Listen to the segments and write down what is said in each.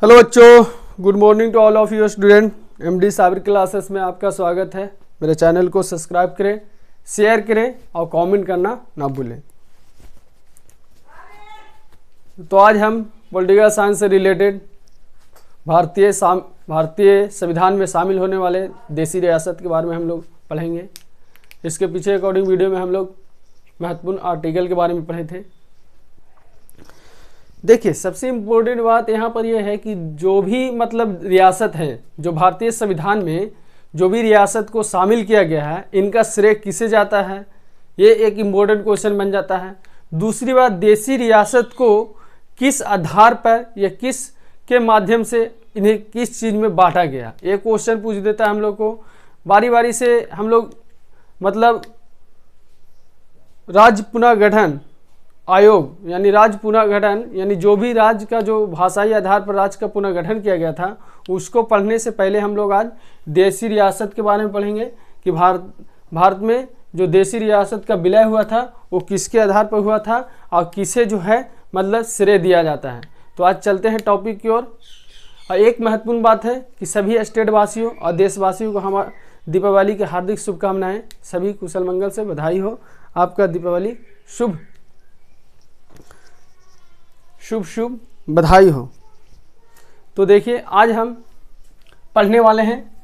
Hello बच्चों, good morning to all of you student. MD Sabir classes में आपका स्वागत है। मेरे चैनल को सब्सक्राइब करें, शेयर करें और कमेंट करना ना भूलें। तो आज हम पॉलिटिकल साइंस से रिलेटेड भारतीय संविधान में शामिल होने वाले देसी रियासत के बारे में हम लोग पढ़ेंगे। इसके पीछे अकॉर्डिंग वीडियो में हम लोग महत्वपूर्ण आर्टिकल के बारे में पढ़े थे। देखिए, सबसे इम्पोर्टेंट बात यहाँ पर यह है कि जो भी रियासत है, जो भारतीय संविधान में जो भी रियासत को शामिल किया गया है, इनका श्रेय किसे जाता है, ये एक इम्पोर्टेंट क्वेश्चन बन जाता है। दूसरी बात, देसी रियासत को किस आधार पर या किस के माध्यम से इन्हें किस चीज़ में बांटा गया, ये क्वेश्चन पूछ देता है हम लोग को। बारी बारी से हम लोग राज्य पुनर्गठन आयोग यानी राज्य पुनर्गठन यानी जो भी राज्य का जो भाषाई आधार पर राज्य का पुनर्गठन किया गया था, उसको पढ़ने से पहले हम लोग आज देसी रियासत के बारे में पढ़ेंगे कि भारत में जो देसी रियासत का विलय हुआ था वो किसके आधार पर हुआ था और किसे जो है श्रेय दिया जाता है। तो आज चलते हैं टॉपिक की ओर। एक महत्वपूर्ण बात है कि सभी स्टेट वासियों और देशवासियों को हमारा दीपावली की हार्दिक शुभकामनाएं। सभी कुशल मंगल से बधाई हो, आपका दीपावली शुभ बधाई हो। तो देखिए, आज हम पढ़ने वाले हैं।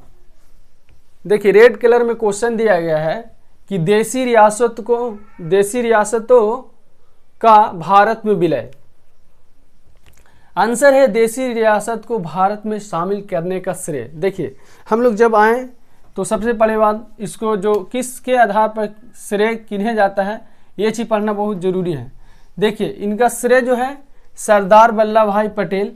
देखिए, रेड कलर में क्वेश्चन दिया गया है कि देसी रियासतों का भारत में विलय। आंसर है देसी रियासत को भारत में शामिल करने का श्रेय। देखिए, हम लोग जब आए तो सबसे पहले बात, इसको जो किसके आधार पर श्रेय किन्हें जाता है, ये चीज़ पढ़ना बहुत जरूरी है। देखिए, इनका श्रेय जो है सरदार वल्लभ भाई पटेल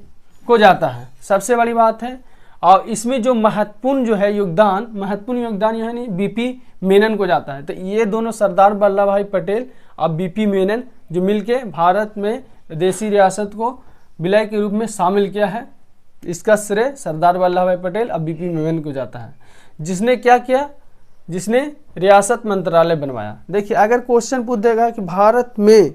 को जाता है, सबसे बड़ी बात है। और इसमें जो महत्वपूर्ण योगदान यानी बीपी मेनन को जाता है। तो ये दोनों सरदार वल्लभ भाई पटेल और बीपी मेनन जो मिलके भारत में देसी रियासत को विलय के रूप में शामिल किया है, इसका श्रेय सरदार वल्लभ भाई पटेल और बीपी मेनन को जाता है। जिसने क्या किया, जिसने रियासत मंत्रालय बनवाया। देखिए, अगर क्वेश्चन पूछ देगा कि भारत में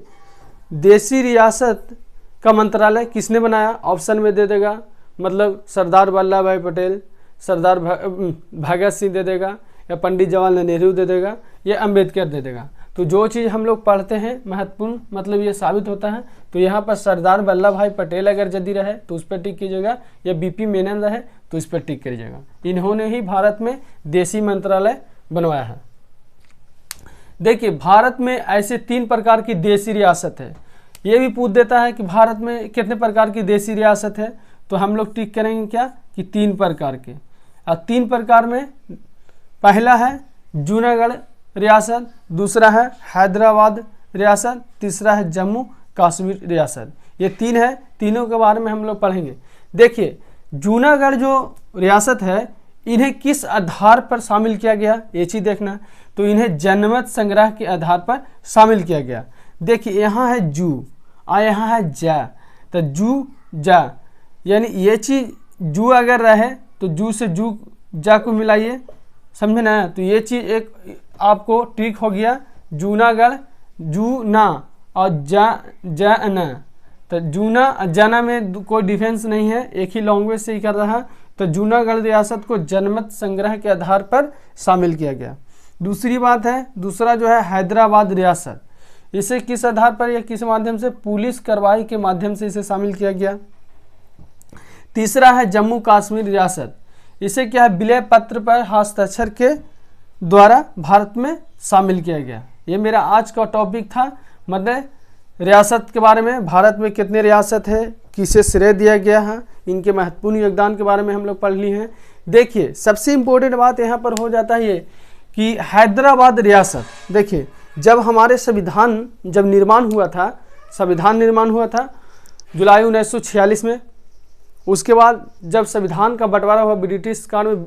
देसी रियासत का मंत्रालय किसने बनाया, ऑप्शन में दे देगा सरदार वल्लभ भाई पटेल, सरदार भगत सिंह दे देगा, या पंडित जवाहरलाल नेहरू दे देगा, या अंबेडकर दे देगा। तो जो चीज़ हम लोग पढ़ते हैं महत्वपूर्ण ये साबित होता है। तो यहाँ पर सरदार वल्लभ भाई पटेल अगर यदि रहे तो उस पर टिक कीजिएगा, या बीपी मेनन रहे तो इस पर टिक करिएगा। इन्होंने ही भारत में देसी मंत्रालय बनवाया है। देखिए, भारत में ऐसे 3 प्रकार की देसी रियासत है। ये भी पूछ देता है कि भारत में कितने प्रकार की देसी रियासत है, तो हम लोग टिक करेंगे क्या कि 3 प्रकार के। और 3 प्रकार में पहला है जूनागढ़ रियासत, दूसरा है हैदराबाद रियासत, तीसरा है जम्मू कश्मीर रियासत। ये 3 है, तीनों के बारे में हम लोग पढ़ेंगे। देखिए, जूनागढ़ जो रियासत है, इन्हें किस आधार पर शामिल किया गया, ये चीज़ देखना। तो इन्हें जनमत संग्रह के आधार पर शामिल किया गया। देखिए, यहाँ है जू और यहाँ है जा, तो जू जा यानी ये चीज़ जू अगर रहे तो जू से जू जा को मिलाइए, समझे ना। तो ये चीज़ एक आपको ट्रिक हो गया, जूनागढ़ जू ना और जा ना। तो जूना और जाना में कोई डिफरेंस नहीं है, एक ही लैंग्वेज से ही कर रहा। तो जूनागढ़ रियासत को जनमत संग्रह के आधार पर शामिल किया गया। दूसरी बात है, दूसरा जो है हैदराबाद रियासत, इसे किस आधार पर या किस माध्यम से, पुलिस कार्रवाई के माध्यम से इसे शामिल किया गया। तीसरा है जम्मू कश्मीर रियासत, इसे क्या है विलय पत्र पर हस्ताक्षर के द्वारा भारत में शामिल किया गया। ये मेरा आज का टॉपिक था, रियासत के बारे में। भारत में कितने रियासत है, किसे श्रेय दिया गया है, इनके महत्वपूर्ण योगदान के बारे में हम लोग पढ़ लिए हैं। देखिए, सबसे इम्पोर्टेंट बात यहाँ पर हो जाता है ये कि हैदराबाद रियासत। देखिए, जब हमारे संविधान निर्माण हुआ था जुलाई 1946 में। उसके बाद जब संविधान का बंटवारा हुआ ब्रिटिश काल में,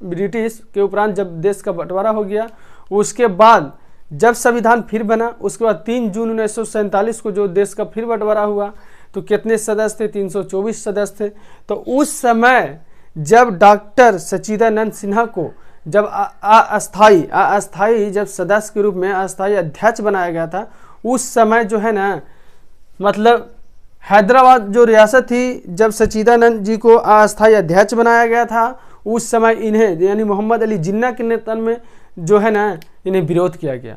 ब्रिटिश के उपरांत जब देश का बंटवारा हो गया, उसके बाद जब संविधान फिर बना, उसके बाद 3 जून 1947 को जो देश का फिर बंटवारा हुआ, तो कितने सदस्य थे, 324 सदस्य थे। तो उस समय जब डॉक्टर सच्चिदानंद सिन्हा को जब अस्थाई जब सदस्य के रूप में अस्थाई अध्यक्ष बनाया गया था, उस समय जो है ना हैदराबाद जो रियासत थी, जब सच्चिदानंद जी को अस्थायी अध्यक्ष बनाया गया था, उस समय इन्हें यानी मोहम्मद अली जिन्ना के नेतृत्व में जो है ना इन्हें विरोध किया गया।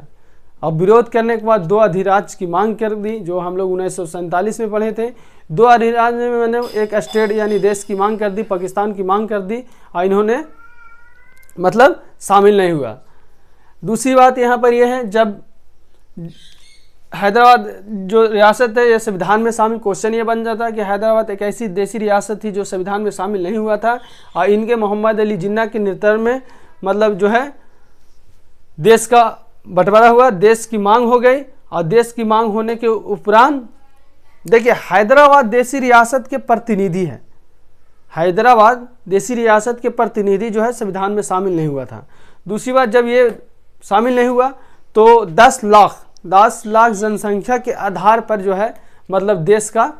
अब विरोध करने के बाद 2 अधिराज्य की मांग कर दी, जो हम लोग 1947 में पढ़े थे। 2 अधिराज्य में मैंने एक स्टेट यानी देश की मांग कर दी, पाकिस्तान की मांग कर दी, और इन्होंने मतलब शामिल नहीं हुआ। दूसरी बात यहाँ पर यह है, जब हैदराबाद जो रियासत है ये संविधान में शामिल, क्वेश्चन ये बन जाता है कि हैदराबाद एक ऐसी देसी रियासत थी जो संविधान में शामिल नहीं हुआ था, और इनके मोहम्मद अली जिन्ना के नेतृत्व में मतलब जो है देश का बंटवारा हुआ, देश की मांग हो गई। और देश की मांग होने के उपरांत देखिए हैदराबाद देसी रियासत के प्रतिनिधि है, हैदराबाद देसी रियासत के प्रतिनिधि जो है संविधान में शामिल नहीं हुआ था। दूसरी बात, जब ये शामिल नहीं हुआ तो 10 लाख जनसंख्या के आधार पर जो है मतलब देश का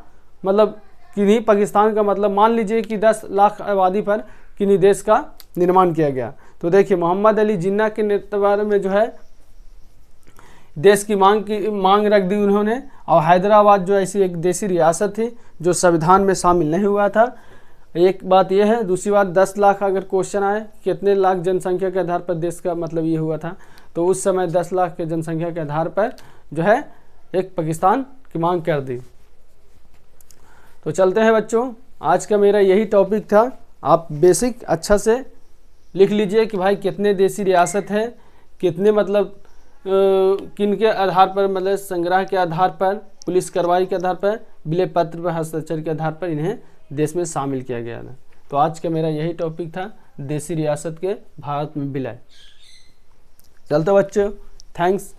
मतलब किन्हीं पाकिस्तान का मतलब मान लीजिए कि 10 लाख आबादी पर किन्हीं देश का निर्माण किया गया। तो देखिए मोहम्मद अली जिन्ना के नेतृत्व में जो है देश की मांग रख दी उन्होंने, और हैदराबाद जो ऐसी एक देसी रियासत थी जो संविधान में शामिल नहीं हुआ था। एक बात यह है। दूसरी बात, 10 लाख अगर क्वेश्चन आए कितने लाख जनसंख्या के आधार पर देश का मतलब ये हुआ था, तो उस समय 10 लाख के जनसंख्या के आधार पर जो है एक पाकिस्तान की मांग कर दी। तो चलते हैं बच्चों, आज का मेरा यही टॉपिक था। आप बेसिक अच्छा से लिख लीजिए कि भाई कितने देसी रियासत है, कितने मतलब किन के आधार पर मतलब संग्रह के आधार पर, पुलिस कार्रवाई के आधार पर, विलय पत्र पर हस्ताक्षर के आधार पर इन्हें देश में शामिल किया गया था। तो आज का मेरा यही टॉपिक था, देसी रियासत के भारत में विलय। चलते बच्चों, थैंक्स।